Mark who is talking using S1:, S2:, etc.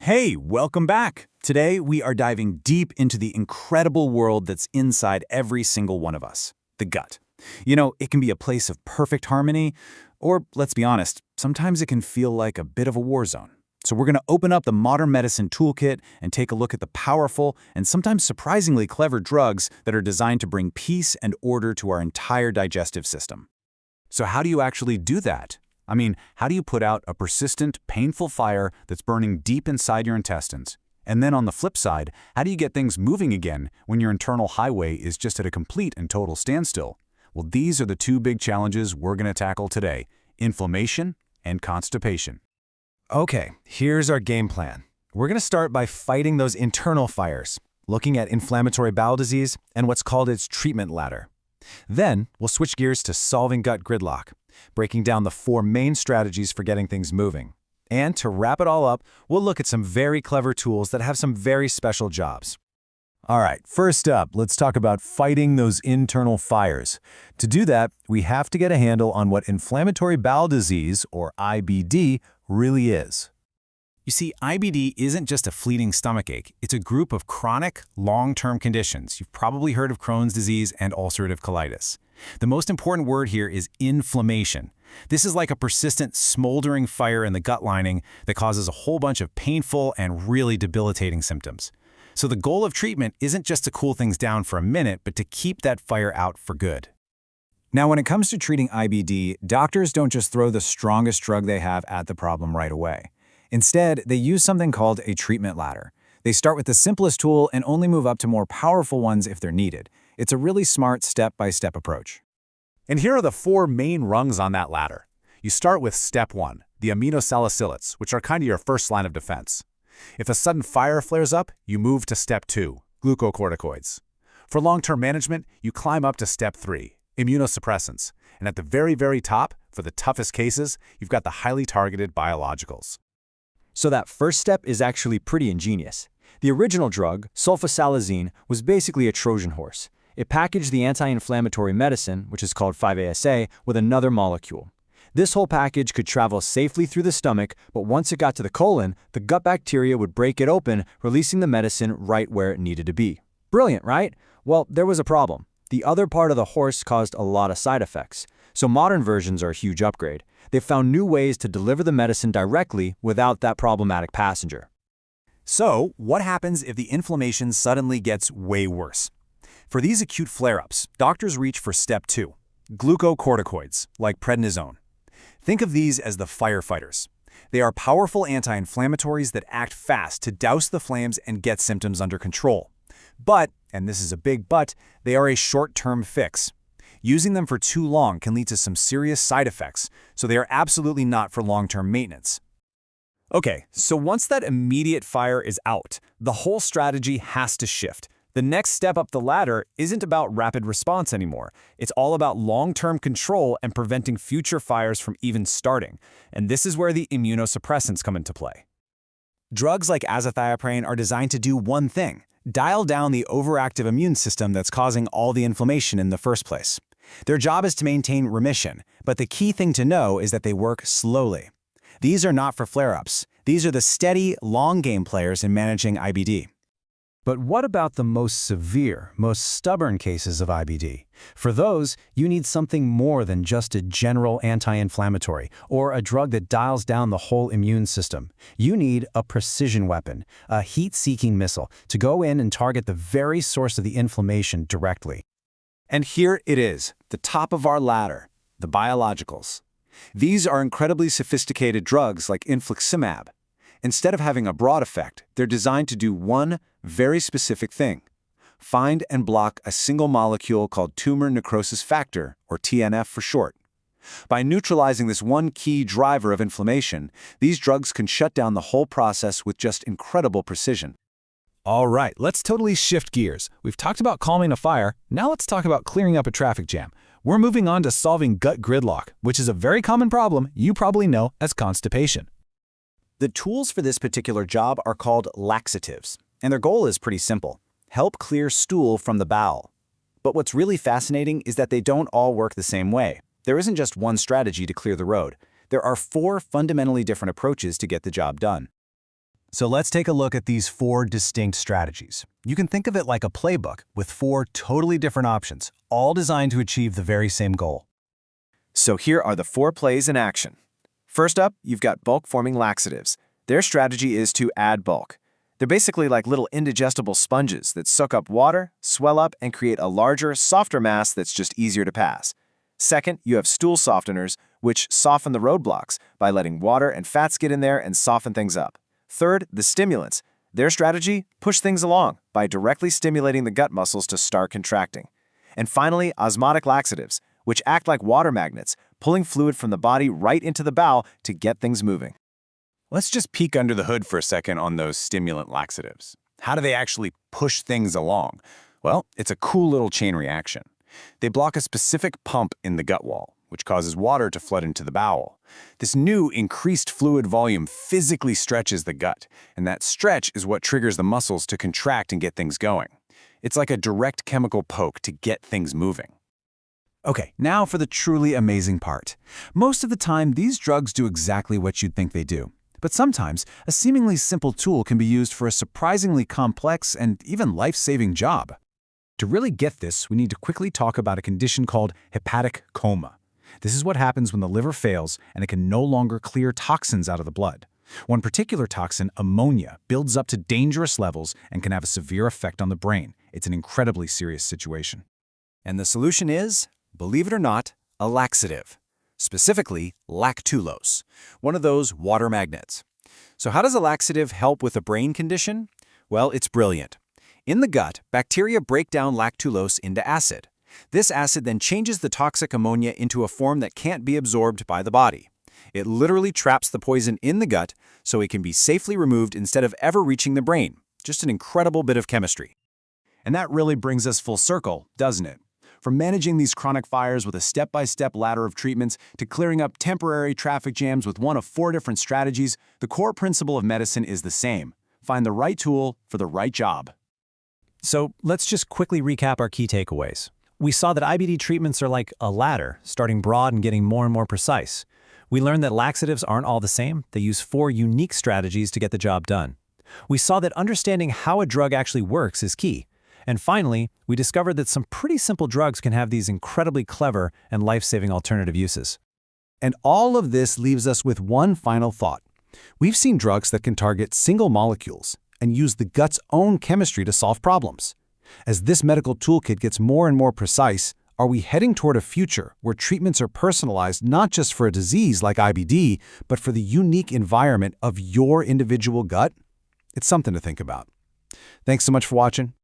S1: Hey, welcome back! Today, we are diving deep into the incredible world that's inside every single one of us, the gut. You know, it can be a place of perfect harmony, or, let's be honest, sometimes it can feel like a bit of a war zone. So we're going to open up the modern medicine toolkit and take a look at the powerful and sometimes surprisingly clever drugs that are designed to bring peace and order to our entire digestive system. So how do you actually do that? I mean, how do you put out a persistent, painful fire that's burning deep inside your intestines? And then on the flip side, how do you get things moving again when your internal highway is just at a complete and total standstill? Well, these are the two big challenges we're going to tackle today: inflammation and constipation.
S2: Okay, here's our game plan. We're going to start by fighting those internal fires, looking at inflammatory bowel disease and what's called its treatment ladder. Then, we'll switch gears to solving gut gridlock, breaking down the 4 main strategies for getting things moving. And to wrap it all up, we'll look at some very clever tools that have some very special jobs. All right, first up, let's talk about fighting those internal fires. To do that, we have to get a handle on what inflammatory bowel disease, or IBD, really is.
S1: You see, IBD isn't just a fleeting stomachache. It's a group of chronic, long-term conditions. You've probably heard of Crohn's disease and ulcerative colitis. The most important word here is inflammation. This is like a persistent, smoldering fire in the gut lining that causes a whole bunch of painful and really debilitating symptoms. So the goal of treatment isn't just to cool things down for a minute, but to keep that fire out for good.
S2: Now, when it comes to treating IBD, doctors don't just throw the strongest drug they have at the problem right away. Instead, they use something called a treatment ladder. They start with the simplest tool and only move up to more powerful ones if they're needed. It's a really smart step-by-step approach.
S3: And here are the 4 main rungs on that ladder. You start with step 1, the Aminosalicylates, which are kind of your first line of defense. If a sudden fire flares up, you move to step 2, glucocorticoids. For long-term management, you climb up to step 3, immunosuppressants. And at the very, very top, for the toughest cases, you've got the highly targeted biologicals.
S4: So that first step is actually pretty ingenious. The original drug, sulfasalazine, was basically a Trojan horse. It packaged the anti-inflammatory medicine, which is called 5-ASA, with another molecule. This whole package could travel safely through the stomach, but once it got to the colon, the gut bacteria would break it open, releasing the medicine right where it needed to be. Brilliant, right? Well, there was a problem. The other part of the horse caused a lot of side effects. So modern versions are a huge upgrade. They've found new ways to deliver the medicine directly without that problematic passenger.
S1: So, what happens if the inflammation suddenly gets way worse? For these acute flare-ups, doctors reach for step 2, glucocorticoids, like prednisone. Think of these as the firefighters. They are powerful anti-inflammatories that act fast to douse the flames and get symptoms under control. But, and this is a big but, they are a short-term fix. Using them for too long can lead to some serious side effects, so they are absolutely not for long-term maintenance. Okay, so once that immediate fire is out, the whole strategy has to shift. The next step up the ladder isn't about rapid response anymore. It's all about long-term control and preventing future fires from even starting. And this is where the immunosuppressants come into play. Drugs like azathioprine are designed to do one thing: dial down the overactive immune system that's causing all the inflammation in the first place. Their job is to maintain remission, but the key thing to know is that they work slowly. These are not for flare-ups. These are the steady, long-game players in managing IBD.
S2: But what about the most severe, most stubborn cases of IBD? For those, you need something more than just a general anti-inflammatory or a drug that dials down the whole immune system. You need a precision weapon, a heat-seeking missile, to go in and target the very source of the inflammation directly.
S1: And here it is, the top of our ladder, the biologicals. These are incredibly sophisticated drugs like infliximab. Instead of having a broad effect, they're designed to do one very specific thing: find and block a single molecule called tumor necrosis factor, or TNF for short. By neutralizing this one key driver of inflammation, these drugs can shut down the whole process with just incredible precision.
S2: All right, let's totally shift gears. We've talked about calming a fire. Now let's talk about clearing up a traffic jam. We're moving on to solving gut gridlock, which is a very common problem you probably know as constipation.
S1: The tools for this particular job are called laxatives, and their goal is pretty simple: help clear stool from the bowel. But what's really fascinating is that they don't all work the same way. There isn't just one strategy to clear the road. There are 4 fundamentally different approaches to get the job done.
S2: So let's take a look at these 4 distinct strategies. You can think of it like a playbook with 4 totally different options, all designed to achieve the very same goal.
S4: So here are the 4 plays in action. First up, you've got bulk-forming laxatives. Their strategy is to add bulk. They're basically like little indigestible sponges that soak up water, swell up, and create a larger, softer mass that's just easier to pass. Second, you have stool softeners, which soften the roadblocks by letting water and fats get in there and soften things up. Third, the stimulants. Their strategy? Push things along by directly stimulating the gut muscles to start contracting. And finally, osmotic laxatives, which act like water magnets, pulling fluid from the body right into the bowel to get things moving.
S3: Let's just peek under the hood for a second on those stimulant laxatives. How do they actually push things along? Well, it's a cool little chain reaction. They block a specific pump in the gut wall, which causes water to flood into the bowel. This new increased fluid volume physically stretches the gut, and that stretch is what triggers the muscles to contract and get things going. It's like a direct chemical poke to get things moving.
S1: Okay, now for the truly amazing part. Most of the time, these drugs do exactly what you'd think they do. But sometimes, a seemingly simple tool can be used for a surprisingly complex and even life-saving job. To really get this, we need to quickly talk about a condition called hepatic coma. This is what happens when the liver fails and it can no longer clear toxins out of the blood. One particular toxin, ammonia, builds up to dangerous levels and can have a severe effect on the brain. It's an incredibly serious situation.
S2: And the solution is, believe it or not, a laxative. Specifically, lactulose, one of those water magnets. So how does a laxative help with a brain condition? Well, it's brilliant. In the gut, bacteria break down lactulose into acid. This acid then changes the toxic ammonia into a form that can't be absorbed by the body. It literally traps the poison in the gut so it can be safely removed instead of ever reaching the brain. Just an incredible bit of chemistry.
S1: And that really brings us full circle, doesn't it? From managing these chronic fires with a step-by-step ladder of treatments to clearing up temporary traffic jams with one of 4 different strategies, the core principle of medicine is the same. Find the right tool for the right job.
S2: So let's just quickly recap our key takeaways. We saw that IBD treatments are like a ladder, starting broad and getting more and more precise. We learned that laxatives aren't all the same. They use 4 unique strategies to get the job done. We saw that understanding how a drug actually works is key. And finally, we discovered that some pretty simple drugs can have these incredibly clever and life-saving alternative uses.
S1: And all of this leaves us with one final thought. We've seen drugs that can target single molecules and use the gut's own chemistry to solve problems. As this medical toolkit gets more and more precise, are we heading toward a future where treatments are personalized not just for a disease like IBD, but for the unique environment of your individual gut? It's something to think about. Thanks so much for watching.